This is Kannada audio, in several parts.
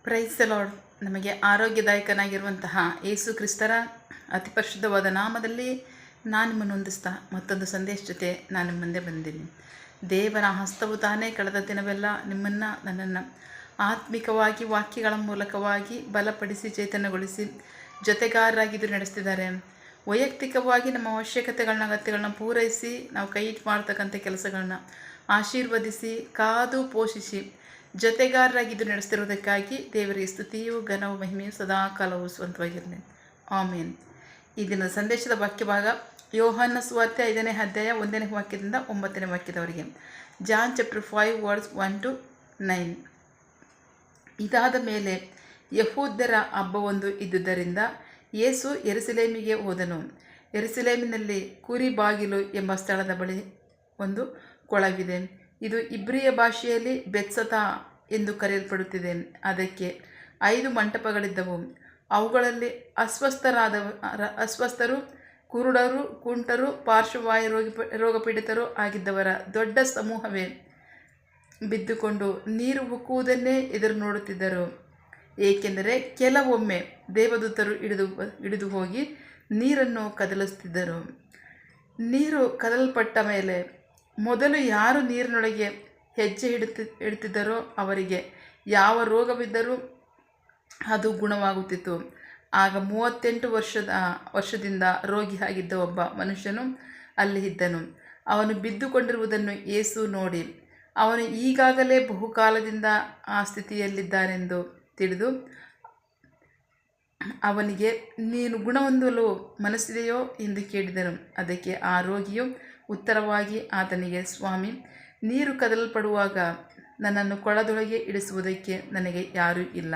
Praise the lord. ನಮಗೆ ಆರೋಗ್ಯದಾಯಕನಾಗಿರುವಂತಹ ಯೇಸು ಕ್ರಿಸ್ತರ ಅತಿ ಪರಿಶುದ್ಧವಾದ ನಾಮದಲ್ಲಿ ನಾನು ನಿಮ್ಮನ್ನು ಹೊಂದಿಸ್ತಾ ಮತ್ತೊಂದು ಸಂದೇಶ ಜೊತೆ ನಾನು ನಿಮ್ಮ ಮುಂದೆ ಬಂದಿದ್ದೀನಿ. ದೇವರ ಹಸ್ತವು ತಾನೇ ಕಳೆದ ದಿನವೆಲ್ಲ ನಿಮ್ಮನ್ನು ನನ್ನನ್ನು ಆತ್ಮಿಕವಾಗಿ ವಾಕ್ಯಗಳ ಮೂಲಕವಾಗಿ ಬಲಪಡಿಸಿ ಚೈತನ್ಯಗೊಳಿಸಿ ಜೊತೆಗಾರರಾಗಿದ್ದು ನಡೆಸ್ತಿದ್ದಾರೆ. ವೈಯಕ್ತಿಕವಾಗಿ ನಮ್ಮ ಅವಶ್ಯಕತೆಗಳನ್ನ ಅಗತ್ಯಗಳನ್ನ ಪೂರೈಸಿ ನಾವು ಕೈ ಇಟ್ಟು ಮಾಡ್ತಕ್ಕಂಥ ಕೆಲಸಗಳನ್ನ ಆಶೀರ್ವದಿಸಿ ಕಾದು ಪೋಷಿಸಿ ಜೊತೆಗಾರರಾಗಿದ್ದು ನಡೆಸ್ತಿರೋದಕ್ಕಾಗಿ ದೇವರಿಗೆ ಸ್ತುತಿಯು ಘನವು ಮಹಿಮೆಯು ಸದಾ ಕಾಲವು ಸ್ವಂತವಾಗಿರಲಿ. ಆಮೇನ್. ಈ ದಿನದ ಸಂದೇಶದ ವಾಕ್ಯ ಭಾಗ ಯೋಹಾನ ಸುವಾರ್ತೆ 5ನೇ ಅಧ್ಯಾಯ 1ನೇ ವಾಕ್ಯದಿಂದ 9ನೇ ವಾಕ್ಯದವರೆಗೆ. John chapter 5 verse 1 to 9. ಇದಾದ ಮೇಲೆ ಯಹೂದ್ಯರ ಹಬ್ಬವೊಂದು ಇದ್ದುದರಿಂದ ಯೇಸು ಯೆರೂಸಲೇಮಿಗೆ ಹೋದನು. ಯೆರೂಸಲೇಮಿನಲ್ಲಿ ಕುರಿ ಬಾಗಿಲು ಎಂಬ ಸ್ಥಳದ ಬಳಿ ಒಂದು ಕೊಳವಿದೆ. ಇದು ಇಬ್ರಿಯ ಭಾಷೆಯಲ್ಲಿ ಬೆತ್ಸದಾ ಎಂದು ಕರೆಯಲ್ಪಡುತ್ತಿದೆ. ಅದಕ್ಕೆ 5 ಮಂಟಪಗಳಿದ್ದವು. ಅವುಗಳಲ್ಲಿ ಅಸ್ವಸ್ಥರು, ಕುರುಡರು, ಕುಂಟರು, ಪಾರ್ಶ್ವವಾಯು ರೋಗಪೀಡಿತರು ಆಗಿದ್ದವರ ದೊಡ್ಡ ಸಮೂಹವೇ ಬಿದ್ದುಕೊಂಡು ನೀರು ಉಕ್ಕುವುದನ್ನೇ ಎದುರು ನೋಡುತ್ತಿದ್ದರು. ಏಕೆಂದರೆ ಕೆಲವೊಮ್ಮೆ ದೇವದೂತರು ಹಿಡಿದು ಹೋಗಿ ನೀರನ್ನು ಕದಲಿಸುತ್ತಿದ್ದರು. ನೀರು ಕದಲ್ಪಟ್ಟ ಮೇಲೆ ಮೊದಲು ಯಾರು ನೀರಿನೊಳಗೆ ಹೆಜ್ಜೆ ಇಡುತ್ತಿದ್ದರೋ ಅವರಿಗೆ ಯಾವ ರೋಗವಿದ್ದರೂ ಅದು ಗುಣವಾಗುತ್ತಿತ್ತು. ಆಗ 38 ವರ್ಷದಿಂದ ರೋಗಿಯಾಗಿದ್ದ ಒಬ್ಬ ಮನುಷ್ಯನು ಅಲ್ಲಿ ಇದ್ದನು. ಅವನು ಬಿದ್ದುಕೊಂಡಿರುವುದನ್ನು ಯೇಸು ನೋಡಿ ಅವನು ಈಗಾಗಲೇ ಬಹುಕಾಲದಿಂದ ಆ ಸ್ಥಿತಿಯಲ್ಲಿದ್ದಾನೆಂದು ತಿಳಿದು ಅವನಿಗೆ, ನೀನು ಗುಣಹೊಂದಲು ಮನಸ್ಸಿದೆಯೋ ಎಂದು ಕೇಳಿದನು. ಅದಕ್ಕೆ ಆ ರೋಗಿಯು ಉತ್ತರವಾಗಿ ಆತನಿಗೆ, ಸ್ವಾಮಿ, ನೀರು ಕದಲ್ಪಡುವಾಗ ನನ್ನನ್ನು ಕೊಳದೊಳಗೆ ಇಳಿಸುವುದಕ್ಕೆ ನನಗೆ ಯಾರೂ ಇಲ್ಲ.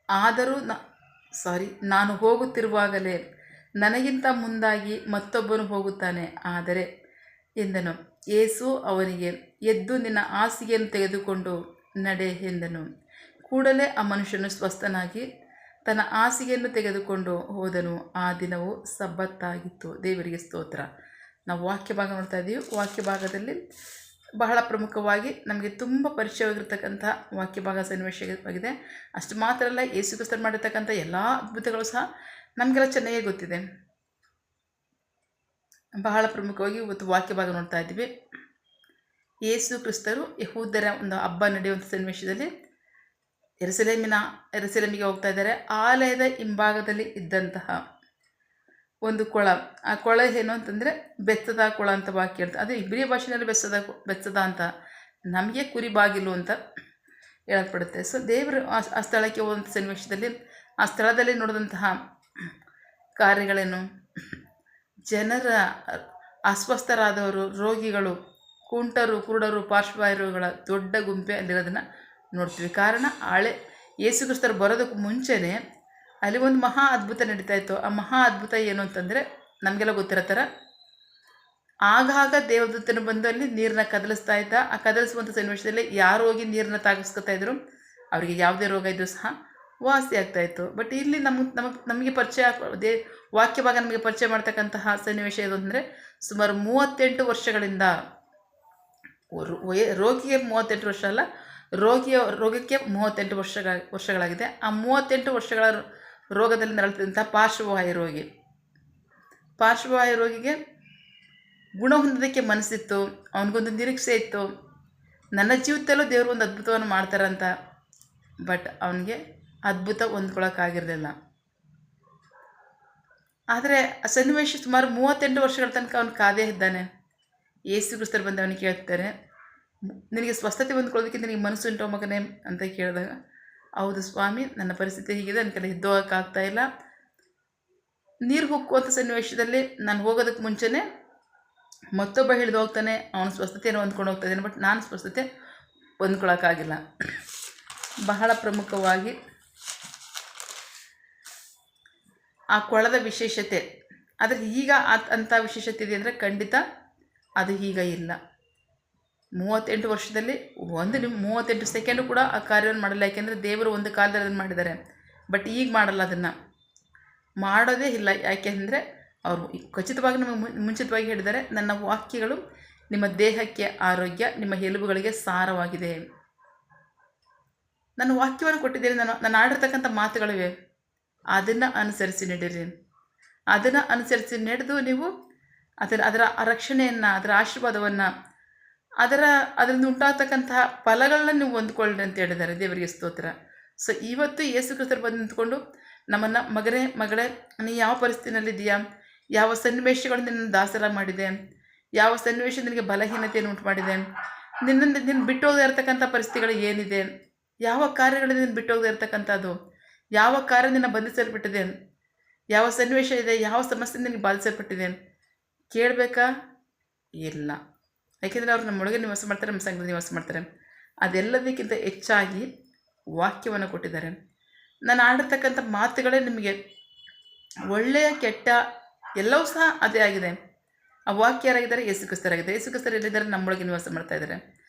ಆದರೂ ನಾನು ಹೋಗುತ್ತಿರುವಾಗಲೇ ನನಗಿಂತ ಮುಂದಾಗಿ ಮತ್ತೊಬ್ಬನು ಹೋಗುತ್ತಾನೆ ಆದರೆ ಎಂದನು. ಯೇಸು ಅವನಿಗೆ, ಎದ್ದು ನಿನ್ನ ಹಾಸಿಗೆಯನ್ನು ತೆಗೆದುಕೊಂಡು ನಡೆ ಎಂದನು. ಕೂಡಲೇ ಆ ಮನುಷ್ಯನು ಸ್ವಸ್ಥನಾಗಿ ತನ್ನ ಹಾಸಿಗೆಯನ್ನು ತೆಗೆದುಕೊಂಡು ಹೋದನು. ಆ ದಿನವು ಸಬ್ಬತ್ತಾಗಿತ್ತು. ದೇವರಿಗೆ ಸ್ತೋತ್ರ. ನಾವು ವಾಕ್ಯ ಭಾಗ ನೋಡ್ತಾ ಇದ್ದೀವಿ. ವಾಕ್ಯ ಭಾಗದಲ್ಲಿ ಬಹಳ ಪ್ರಮುಖವಾಗಿ ನಮಗೆ ತುಂಬ ಪರಿಚಯವಾಗಿರ್ತಕ್ಕಂಥ ವಾಕ್ಯ ಭಾಗ ಸನ್ನಿವೇಶವಾಗಿದೆ. ಅಷ್ಟು ಮಾತ್ರ ಅಲ್ಲ, ಯೇಸು ಕ್ರಿಸ್ತರು ಮಾಡಿರ್ತಕ್ಕಂಥ ಎಲ್ಲ ಅದ್ಭುತಗಳು ಸಹ ನಮಗೆಲ್ಲ ಚೆನ್ನಾಗೇ ಗೊತ್ತಿದೆ. ಬಹಳ ಪ್ರಮುಖವಾಗಿ ಇವತ್ತು ವಾಕ್ಯ ಭಾಗ ನೋಡ್ತಾ ಇದ್ದೀವಿ. ಯೇಸು ಕ್ರಿಸ್ತರು ಯಹೂದ್ಯರ ಒಂದು ಹಬ್ಬ ನಡೆಯುವಂಥ ಸನ್ನಿವೇಶದಲ್ಲಿ ಯೆರೂಸಲೇಮಿಗೆ ಹೋಗ್ತಾ ಇದ್ದಾರೆ. ಆಲಯದ ಹಿಂಭಾಗದಲ್ಲಿ ಇದ್ದಂತಹ ಒಂದು ಕೊಳ, ಆ ಕೊಳ ಏನು ಅಂತಂದರೆ ಬೆತ್ತದ ಕೊಳ ಅಂತ ವಾಕ್ಯ ಹೇಳ್ತಾರೆ. ಅದು ಇಬ್ರಿಯ ಭಾಷೆಯಲ್ಲಿ ಬೆತ್ತದ ಅಂತ, ನಮಗೆ ಕುರಿ ಬಾಗಿಲು ಅಂತ ಹೇಳಲ್ಪಡುತ್ತೆ. ಸೊ ದೇವರು ಆ ಸ್ಥಳಕ್ಕೆ ಹೋದಂಥ ಸನ್ನಿವೇಶದಲ್ಲಿ ಆ ಸ್ಥಳದಲ್ಲಿ ನೋಡಿದಂತಹ ಕಾರ್ಯಗಳೇನು, ಜನರ ಅಸ್ವಸ್ಥರಾದವರು, ರೋಗಿಗಳು, ಕುಂಟರು, ಕುರುಡರು, ಪಾರ್ಶ್ವವಾಯು ರೋಗಿಗಳ ದೊಡ್ಡ ಗುಂಪೆ ಅಲ್ಲಿರೋದನ್ನು ನೋಡ್ತೀವಿ. ಕಾರಣ ಯೇಸು ಕ್ರಿಸ್ತರು ಬರೋದಕ್ಕೆ ಮುಂಚೆನೇ ಅಲ್ಲಿ ಒಂದು ಮಹಾ ಅದ್ಭುತ ನಡೀತಾ ಇತ್ತು. ಆ ಮಹಾ ಅದ್ಭುತ ಏನು ಅಂತಂದರೆ ನಮಗೆಲ್ಲ ಗೊತ್ತಿರೋ ಥರ ಆಗಾಗ ದೇವದೂತನು ಬಂದು ಅಲ್ಲಿ ನೀರನ್ನ ಕದಲಿಸ್ತಾ ಇದ್ದ. ಆ ಕದಲಿಸುವಂಥ ಸನ್ನಿವೇಶದಲ್ಲಿ ಯಾರು ಹೋಗಿ ನೀರನ್ನ ತಾಗಿಸ್ಕೊತಾ ಇದ್ರು ಅವರಿಗೆ ಯಾವುದೇ ರೋಗ ಇದ್ದರೂ ಸಹ ವಾಸಿ ಆಗ್ತಾಯಿತ್ತು. ಬಟ್ ಇಲ್ಲಿ ನಮಗೆ ಪರಿಚಯ ವಾಕ್ಯ ಭಾಗ ನಮಗೆ ಪರಿಚಯ ಮಾಡ್ತಕ್ಕಂತಹ ಸನ್ನಿವೇಶ ಇದು ಅಂದರೆ ಸುಮಾರು 38 ವರ್ಷಗಳಿಂದ ರೋಗಿಗೆ 38 ವರ್ಷ ಅಲ್ಲ, ರೋಗಕ್ಕೆ 38 ವರ್ಷಗಳಾಗಿದೆ. ಆ 38 ವರ್ಷಗಳ ರೋಗದಲ್ಲಿ ನರಳುತ್ತಿದ್ದಂಥ ಪಾರ್ಶ್ವವಾಯು ರೋಗಿಗೆ ಗುಣ ಹೊಂದೋದಕ್ಕೆ ಮನಸ್ಸಿತ್ತು. ಅವನಿಗೊಂದು ನಿರೀಕ್ಷೆ ಇತ್ತು, ನನ್ನ ಜೀವಿತದಲ್ಲೂ ದೇವರು ಒಂದು ಅದ್ಭುತವನ್ನು ಮಾಡ್ತಾರಂತ. ಬಟ್ ಅವನಿಗೆ ಅದ್ಭುತ ಹೊಂದ್ಕೊಳ್ಳೋಕ್ಕಾಗಿರಲಿಲ್ಲ. ಆದರೆ ಆ ಸನ್ನಿವೇಶ ಸುಮಾರು 38 ವರ್ಷಗಳ ತನಕ ಅವನು ಕಾದೇ ಇದ್ದಾನೆ. ಯೇಸು ಕ್ರಿಸ್ತರು ಬಂದು ಅವನಿಗೆ ಕೇಳ್ತಾರೆ, ನಿನಗೆ ಸ್ವಸ್ಥತೆ ಹೊಂದ್ಕೊಳ್ಳೋದಕ್ಕೆ ನಿನಗೆ ಮನಸ್ಸು ಉಂಟೋ ಮಗನೇ ಅಂತ ಕೇಳಿದಾಗ, ಹೌದು ಸ್ವಾಮಿ, ನನ್ನ ಪರಿಸ್ಥಿತಿ ಹೀಗಿದೆ, ನನ್ನ ಕಡೆ ಎದ್ದೋಗೋಕ್ಕಾಗ್ತಾಯಿಲ್ಲ. ನೀರು ಹೊಕ್ಕುವಂಥ ಸನ್ನಿವೇಶದಲ್ಲಿ ನಾನು ಹೋಗೋದಕ್ಕೆ ಮುಂಚೆನೇ ಮತ್ತೊಬ್ಬ ಹಿಡಿದು ಹೋಗ್ತಾನೆ, ಅವನ ಸ್ವಸ್ಥತೆಯನ್ನು ಹೊಂದ್ಕೊಂಡು ಹೋಗ್ತಾ ಇದ್ದಾನೆ. ಬಟ್ ನಾನು ಸ್ವಸ್ಥತೆ ಹೊಂದ್ಕೊಳ್ಳೋಕ್ಕಾಗಿಲ್ಲ. ಬಹಳ ಪ್ರಮುಖವಾಗಿ ಆ ಕೊಳದ ವಿಶೇಷತೆ, ಆದರೆ ಈಗ ಅಂಥ ವಿಶೇಷತೆ ಇದೆ ಅಂದರೆ ಖಂಡಿತ ಅದು ಈಗ ಇಲ್ಲ. 38 ವರ್ಷದಲ್ಲಿ 38 ಸೆಕೆಂಡು ಕೂಡ ಆ ಕಾರ್ಯವನ್ನು ಮಾಡಲ್ಲ. ಯಾಕೆಂದರೆ ದೇವರು ಒಂದು ಕಾಲದಲ್ಲಿ ಅದನ್ನು ಮಾಡಿದ್ದಾರೆ. ಬಟ್ ಈಗ ಮಾಡಲ್ಲ, ಅದನ್ನು ಮಾಡೋದೇ ಇಲ್ಲ. ಯಾಕೆಂದರೆ ಅವರು ಖಚಿತವಾಗಿ ನಮಗೆ ಮುಂಚಿತವಾಗಿ ಹೇಳಿದ್ದಾರೆ, ನನ್ನ ವಾಕ್ಯಗಳು ನಿಮ್ಮ ದೇಹಕ್ಕೆ ಆರೋಗ್ಯ, ನಿಮ್ಮ ಎಲುಬುಗಳಿಗೆ ಸಾರವಾಗಿದೆ. ನನ್ನ ವಾಕ್ಯವನ್ನು ಕೊಟ್ಟಿದ್ದೇನೆ, ನಾನು ಆಡಿರ್ತಕ್ಕಂಥ ಮಾತುಗಳಿವೆ, ಅದನ್ನು ಅನುಸರಿಸಿ ನಡೆಯಿರಿ. ಅದನ್ನು ಅನುಸರಿಸಿ ನಡೆದು ನೀವು ಅದರ ರಕ್ಷಣೆಯನ್ನು, ಅದರ ಆಶೀರ್ವಾದವನ್ನು, ಅದರಿಂದ ಉಂಟಾಗ್ತಕ್ಕಂತಹ ಫಲಗಳನ್ನ ನೀವು ಹೊಂದ್ಕೊಳ್ಳಿ ಅಂತ ಹೇಳಿದ್ದಾರೆ. ದೇವರಿಗೆ ಸ್ತೋತ್ರ. ಸೊ ಇವತ್ತು ಯೇಸು ಕ್ರಿಸ್ತರು ಬಂದು ನಿಂತ್ಕೊಂಡು ನಮ್ಮನ್ನು, ಮಗಳೇ ನೀ ಯಾವ ಪರಿಸ್ಥಿತಿನಲ್ಲಿದೆಯಾ, ಯಾವ ಸನ್ನಿವೇಶಗಳು ನಿನ್ನನ್ನು ದಾಸರ ಮಾಡಿದೆ, ಯಾವ ಸನ್ನಿವೇಶ ನಿನಗೆ ಬಲಹೀನತೆಯನ್ನು ಉಂಟು ಮಾಡಿದೆ, ನಿನ್ನ ಬಿಟ್ಟು ಹೋಗದೇ ಇರತಕ್ಕಂಥ ಪರಿಸ್ಥಿತಿಗಳು ಏನಿದೆ, ಯಾವ ಕಾರ್ಯಗಳಿಂದ ನಿನ್ನ ಬಿಟ್ಟು ಹೋಗದೇ ಇರತಕ್ಕಂಥದ್ದು, ಯಾವ ಕಾರ್ಯ ನಿನ್ನ ಬಂಧಿಸಲ್ಪಟ್ಟಿದೆ, ಯಾವ ಸನ್ನಿವೇಶ ಇದೆ, ಯಾವ ಸಮಸ್ಯೆ ನಿನಗೆ ಬಾಧಿಸಲ್ಪಟ್ಟಿದೆ ಕೇಳಬೇಕಾ? ಇಲ್ಲ. ಯಾಕೆಂದರೆ ಅವರು ನಮ್ಮೊಳಗೆ ನಿವಾಸ ಮಾಡ್ತಾರೆ, ನಮ್ಮ ಸಂಘದಲ್ಲಿ ನಿವಾಸ ಮಾಡ್ತಾರೆ. ಅದೆಲ್ಲದಕ್ಕಿಂತ ಹೆಚ್ಚಾಗಿ ವಾಕ್ಯವನ್ನು ಕೊಟ್ಟಿದ್ದಾರೆ. ನಾನು ಆಡಿರ್ತಕ್ಕಂಥ ಮಾತುಗಳೇ ನಿಮಗೆ ಒಳ್ಳೆಯ ಕೆಟ್ಟ ಎಲ್ಲವೂ ಸಹ ಅದೇ ಆಗಿದೆ. ಆ ವಾಕ್ಯ ಯಾರಾಗಿದ್ದಾರೆ? ಯೇಸು ಕ್ರಿಸ್ತರಾಗಿದೆ. ಯೇಸು ಕ್ರಿಸ್ತರು ಎಲ್ಲಿದ್ದಾರೆ? ನಮ್ಮೊಳಗೆ ನಿವಾಸ ಮಾಡ್ತಾ ಇದ್ದಾರೆ,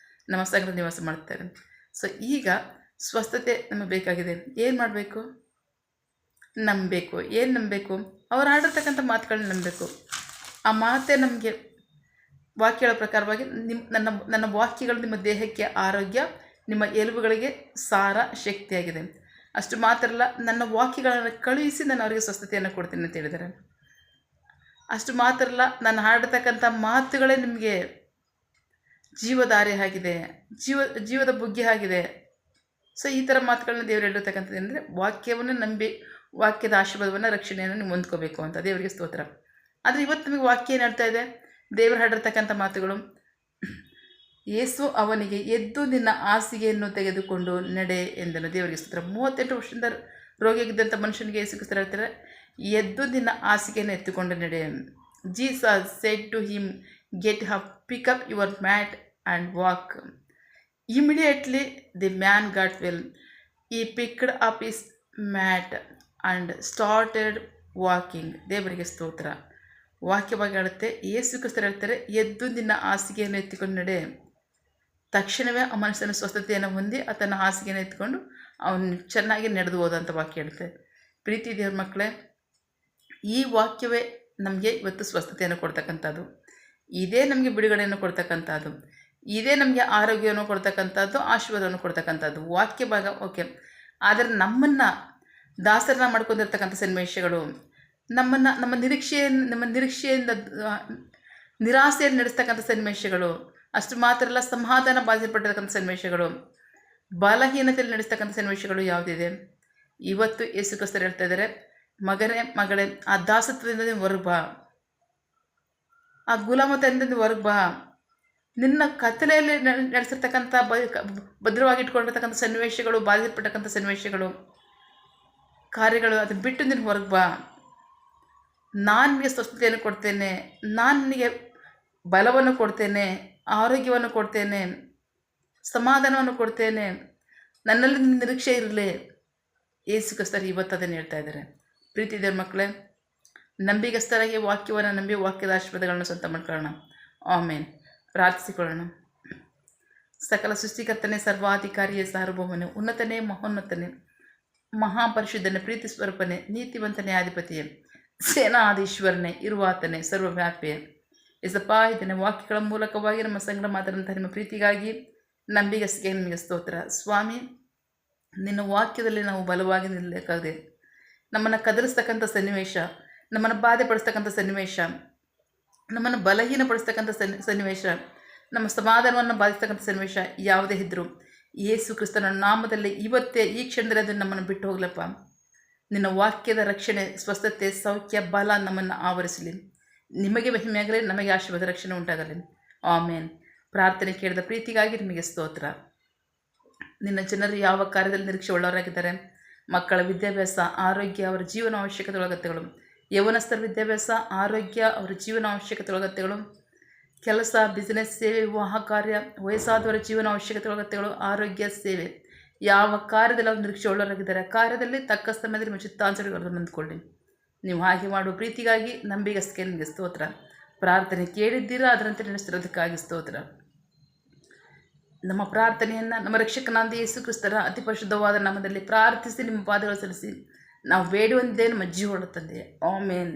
ನಮ್ಮ ಸಂಘದಲ್ಲಿ ನಿವಾಸ ಮಾಡ್ತಾರೆ. ಸೊ ಈಗ ಸ್ವಸ್ಥತೆ ನಮಗೆ ಬೇಕಾಗಿದೆ. ಏನು ಮಾಡಬೇಕು? ನಂಬಬೇಕು. ಏನು ನಂಬಬೇಕು? ಅವ್ರು ಆಡಿರ್ತಕ್ಕಂಥ ಮಾತುಗಳನ್ನ ನಂಬಬೇಕು. ಆ ಮಾತೇ ನಮಗೆ ವಾಕ್ಯಗಳ ಪ್ರಕಾರವಾಗಿ ನನ್ನ ವಾಕ್ಯಗಳು ನಿಮ್ಮ ದೇಹಕ್ಕೆ ಆರೋಗ್ಯ, ನಿಮ್ಮ ಎಲುಬುಗಳಿಗೆ ಸಾರ, ಶಕ್ತಿಯಾಗಿದೆ. ಅಷ್ಟು ಮಾತ್ರ ಅಲ್ಲ, ನನ್ನ ವಾಕ್ಯಗಳನ್ನು ಕಳುಹಿಸಿ ನಾನು ಅವರಿಗೆ ಸ್ವಸ್ಥತೆಯನ್ನು ಕೊಡ್ತೀನಿ ಅಂತ ಹೇಳಿದ್ದಾರೆ. ಅಷ್ಟು ಮಾತ್ರ ಅಲ್ಲ, ನಾನು ಹಾಡತಕ್ಕಂಥ ಮಾತುಗಳೇ ನಿಮಗೆ ಜೀವಧಾರೆ ಆಗಿದೆ, ಜೀವದ ಬುಗ್ಗೆ ಆಗಿದೆ. ಸೊ ಈ ಥರ ಮಾತುಗಳನ್ನ ದೇವರು ಹೇಳಿರ್ತಕ್ಕಂಥದ್ದು ಅಂದರೆ ವಾಕ್ಯವನ್ನು ನಂಬಿ ವಾಕ್ಯದ ಆಶೀರ್ವಾದವನ್ನು, ರಕ್ಷಣೆಯನ್ನು ನೀವು ಹೊಂದ್ಕೋಬೇಕು ಅಂತ. ದೇವರಿಗೆ ಸ್ತೋತ್ರ. ಆದರೆ ಇವತ್ತು ನಮಗೆ ವಾಕ್ಯ ಏನು ಹೇಳ್ತಾ ಇದೆ? ದೇವರು ಹಾಡಿರ್ತಕ್ಕಂಥ ಮಾತುಗಳು, ಯೇಸು ಅವನಿಗೆ ಎದ್ದು ನಿನ್ನ ಹಾಸಿಗೆಯನ್ನು ತೆಗೆದುಕೊಂಡು ನಡೆ ಎಂದನು. ದೇವರಿಗೆ ಸ್ತೋತ್ರ. 38 ವರ್ಷದಿಂದ ರೋಗಿಯಾಗಿದ್ದಂಥ ಮನುಷ್ಯನಿಗೆ ಯೇಸು ಕ್ರಿಸ್ತರು ಹೇಳ್ತಾರೆ, ಎದ್ದು ನಿನ್ನ ಹಾಸಿಗೆಯನ್ನು ಎತ್ತುಕೊಂಡು ನಡೆ. Jesus said to him, get up, pick up your mat and walk. Immediately the man got well. He picked up his mat and started walking. ದೇವರಿಗೆ ಸ್ತೋತ್ರ. ವಾಕ್ಯವಾಗಿ ಹೇಳುತ್ತೆ, ಯೇಸು ಕ್ರಿಸ್ತರು ಹೇಳ್ತಾರೆ, ಎದ್ದು ನಿನ್ನ ಹಾಸಿಗೆಯನ್ನು ಎತ್ತಿಕೊಂಡು ನಡೆ. ತಕ್ಷಣವೇ ಆ ಮನುಷ್ಯನ ಸ್ವಸ್ಥತೆಯನ್ನು ಹೊಂದಿ ಆತನ ಹಾಸಿಗೆಯನ್ನು ಎತ್ಕೊಂಡು ಅವನು ಚೆನ್ನಾಗಿ ನಡೆದು ಹೋದಂಥ ವಾಕ್ಯ ಹೇಳುತ್ತೆ. ಪ್ರೀತಿ ದೇವ್ರ ಮಕ್ಕಳೇ, ಈ ವಾಕ್ಯವೇ ನಮಗೆ ಇವತ್ತು ಸ್ವಸ್ಥತೆಯನ್ನು ಕೊಡ್ತಕ್ಕಂಥದ್ದು, ಇದೇ ನಮಗೆ ಬಿಡುಗಡೆಯನ್ನು ಕೊಡ್ತಕ್ಕಂಥದ್ದು, ಇದೇ ನಮಗೆ ಆರೋಗ್ಯವನ್ನು ಕೊಡ್ತಕ್ಕಂಥದ್ದು, ಆಶೀರ್ವಾದವನ್ನು ಕೊಡ್ತಕ್ಕಂಥದ್ದು ವಾಕ್ಯ ಭಾಗ. ಓಕೆ, ಆದರೆ ನಮ್ಮನ್ನು ದಾಸರನ್ನ ಮಾಡ್ಕೊಂಡಿರ್ತಕ್ಕಂಥ ಸನ್ನಿವೇಶಗಳು, ನಮ್ಮ ನಿರೀಕ್ಷೆಯಿಂದ ನಿರಾಸೆಯನ್ನು ನಡೆಸ್ತಕ್ಕಂಥ ಸನ್ನಿವೇಶಗಳು, ಅಷ್ಟು ಮಾತ್ರ ಅಲ್ಲ, ಸಮಾಧಾನ ಬಾಧಿಸಲ್ಪಟ್ಟಿರ್ತಕ್ಕಂಥ ಸನ್ನಿವೇಶಗಳು, ಬಲಹೀನತೆಯಲ್ಲಿ ನಡೆಸ್ತಕ್ಕಂಥ ಸನ್ನಿವೇಶಗಳು ಯಾವುದಿದೆ? ಇವತ್ತು ಯೇಸು ಕ್ರಿಸ್ತರು ಹೇಳ್ತಾ ಇದ್ದಾರೆ, ಮಗಳೇ ಆ ದಾಸತ್ವದಿಂದ ನೀವು ಹೊರಗೆ ಬಾ, ಆ ಗುಲಾಮತನದಿಂದ ಹೊರಗೆ ಬಾ. ನಿನ್ನ ಕತ್ತಲೆಯಲ್ಲಿ ನಡೆಸಿರ್ತಕ್ಕಂಥ ಭದ್ರವಾಗಿ ಇಟ್ಕೊಂಡಿರ್ತಕ್ಕಂಥ ಸನ್ನಿವೇಶಗಳು, ಬಾಧಿಸಲ್ಪಟ್ಟಕ್ಕಂಥ ಸನ್ನಿವೇಶಗಳು, ಕಾರ್ಯಗಳು, ಅದನ್ನು ಬಿಟ್ಟು ನೀನು ಹೊರಗೆ ಬಾ. ನಾನು ನಿನಗೆ ಸ್ವಸ್ಥತೆಯನ್ನು ಕೊಡ್ತೇನೆ, ನಾನು ನಿನಗೆ ಬಲವನ್ನು ಕೊಡ್ತೇನೆ, ಆರೋಗ್ಯವನ್ನು ಕೊಡ್ತೇನೆ, ಸಮಾಧಾನವನ್ನು ಕೊಡ್ತೇನೆ, ನನ್ನಲ್ಲಿ ನಿರೀಕ್ಷೆ ಇರಲಿ. ಯೇಸು ಕ್ರಿಸ್ತರು ಇವತ್ತು ಅದನ್ನು ಹೇಳ್ತಾ ಇದ್ದಾರೆ. ಪ್ರೀತಿ ದೇವ್ರ ಮಕ್ಕಳೇ, ನಂಬಿಗಸ್ತರಾಗಿ ವಾಕ್ಯವನ್ನು ನಂಬಿ ವಾಕ್ಯದ ಆಶೀರ್ವಾದಗಳನ್ನು ಸ್ವಂತ ಮಾಡ್ಕೊಳ್ಳೋಣ. ಆಮೇನ್. ಪ್ರಾರ್ಥಿಸಿಕೊಳ್ಳೋಣ. ಸಕಲ ಸೃಷ್ಟಿಕರ್ತನೆ, ಸರ್ವಾಧಿಕಾರಿಯೇ, ಸಾರ್ವಭೌಮನೆ, ಉನ್ನತನೇ, ಮಹೋನ್ನತನೇ, ಮಹಾಪರಿಶುದ್ಧನೇ, ಪ್ರೀತಿ ಸ್ವರೂಪನೇ, ನೀತಿವಂತನೇ, ಅಧಿಪತಿಯೇ, ಸೇನಾಧೀಶ್ವರನೇ, ಇರುವಾತನೇ, ಸರ್ವವ್ಯಾಪಿಯೇ. ಎಸಪ್ಪ, ಇದನ್ನು ವಾಕ್ಯಗಳ ಮೂಲಕವಾಗಿ ನಮ್ಮ ಸಂಗಡ ಮಾತಾಡುವಂಥ ನಿಮ್ಮ ಪ್ರೀತಿಗಾಗಿ, ನಂಬಿಗಸ್ಗೆ ನಿಮಗೆ ಸ್ತೋತ್ರ. ಸ್ವಾಮಿ, ನಿನ್ನ ವಾಕ್ಯದಲ್ಲಿ ನಾವು ಬಲವಾಗಿ ನಿಲ್ಲಬೇಕಾಗಿದೆ. ನಮ್ಮನ್ನು ಕದಲಿಸ್ತಕ್ಕಂಥ ಸನ್ನಿವೇಶ, ನಮ್ಮನ್ನು ಬಾಧೆಪಡಿಸ್ತಕ್ಕಂಥ ಸನ್ನಿವೇಶ, ನಮ್ಮನ್ನು ಬಲಹೀನಪಡಿಸ್ತಕ್ಕಂಥ ಸನ್ನಿವೇಶ, ನಮ್ಮ ಸಮಾಧಾನವನ್ನು ಬಾಧಿಸ್ತಕ್ಕಂಥ ಸನ್ನಿವೇಶ ಯಾವುದೇ ಇದ್ದರೂ ಯೇಸು ಕ್ರಿಸ್ತನ ನಾಮದಲ್ಲಿ ಇವತ್ತೇ ಈ ಕ್ಷಣದಲ್ಲಿ ಅದನ್ನು ನಮ್ಮನ್ನು ಬಿಟ್ಟು ಹೋಗ್ಲಪ್ಪ. ನಿನ್ನ ವಾಕ್ಯದ ರಕ್ಷಣೆ, ಸ್ವಸ್ಥತೆ, ಸೌಖ್ಯ, ಬಲ ನಮ್ಮನ್ನು ಆವರಿಸಲಿ. ನಿಮಗೆ ಮಹಿಮೆಯಾಗಲಿ, ನಮಗೆ ಆಶೀರ್ವಾದ, ರಕ್ಷಣೆ ಉಂಟಾಗಲಿ. ಆಮೇನ್. ಪ್ರಾರ್ಥನೆ ಕೇಳಿದ ಪ್ರೀತಿಗಾಗಿ ನಿಮಗೆ ಸ್ತೋತ್ರ. ನಿನ್ನ ಜನರು ಯಾವ ಕಾರ್ಯದಲ್ಲಿ ನಿರೀಕ್ಷೆ ಉಳ್ಳವರಾಗಿದ್ದಾರೆ? ಮಕ್ಕಳ ವಿದ್ಯಾಭ್ಯಾಸ, ಆರೋಗ್ಯ, ಅವರ ಜೀವನ ಅವಶ್ಯಕತೆ ಒಳಗತ್ತೆಗಳು, ಯೌವನಸ್ಥರ ವಿದ್ಯಾಭ್ಯಾಸ, ಆರೋಗ್ಯ, ಅವರ ಜೀವನ ಅವಶ್ಯಕತೆ ಒಳಗತ್ತೆಗಳು, ಕೆಲಸ, ಬಿಸಿನೆಸ್, ಸೇವೆ, ವಿವಾಹ ಕಾರ್ಯ, ವಯಸ್ಸಾದವರ ಜೀವನ ಅವಶ್ಯಕತೆ ಒಳಗತ್ತೆಗಳು, ಆರೋಗ್ಯ, ಸೇವೆ, ಯಾವ ಕಾರ್ಯದಲ್ಲಿ ಅವರು ನಿರೀಕ್ಷೆ ಉಳ್ಳವರಾಗಿದ್ದಾರೆ ಕಾರ್ಯದಲ್ಲಿ ತಕ್ಕ ಸಮಯದಲ್ಲಿ ನಿಮ್ಮ ಚಿತ್ತಾಂಶಗಳನ್ನು ನಂದ್ಕೊಳ್ಳಿ. ನೀವು ಹಾಗೆ ಮಾಡುವ ಪ್ರೀತಿಗಾಗಿ, ನಂಬಿಗಸ್ಗೆ ನಿಮಗೆ ಸ್ತೋತ್ರ. ಪ್ರಾರ್ಥನೆ ಕೇಳಿದ್ದೀರಾ, ಅದರಂತೆ ನಡೆಸಿರೋದಕ್ಕಾಗಿ ಸ್ತೋತ್ರ. ನಮ್ಮ ಪ್ರಾರ್ಥನೆಯನ್ನು ನಮ್ಮ ರಕ್ಷಕನಾದ ಯೇಸು ಕ್ರಿಸ್ತರ ಅತಿ ಪರಿಶುದ್ಧವಾದ ನಾಮದಲ್ಲಿ ಪ್ರಾರ್ಥಿಸಿ ನಿಮ್ಮ ಪಾದಗಳು ಸಲ್ಲಿಸಿ ನಾವು ಬೇಡುವಂತೆ ನಮ್ಮ ಜೀವನ ತಂದೆ. ಆಮೇನ್.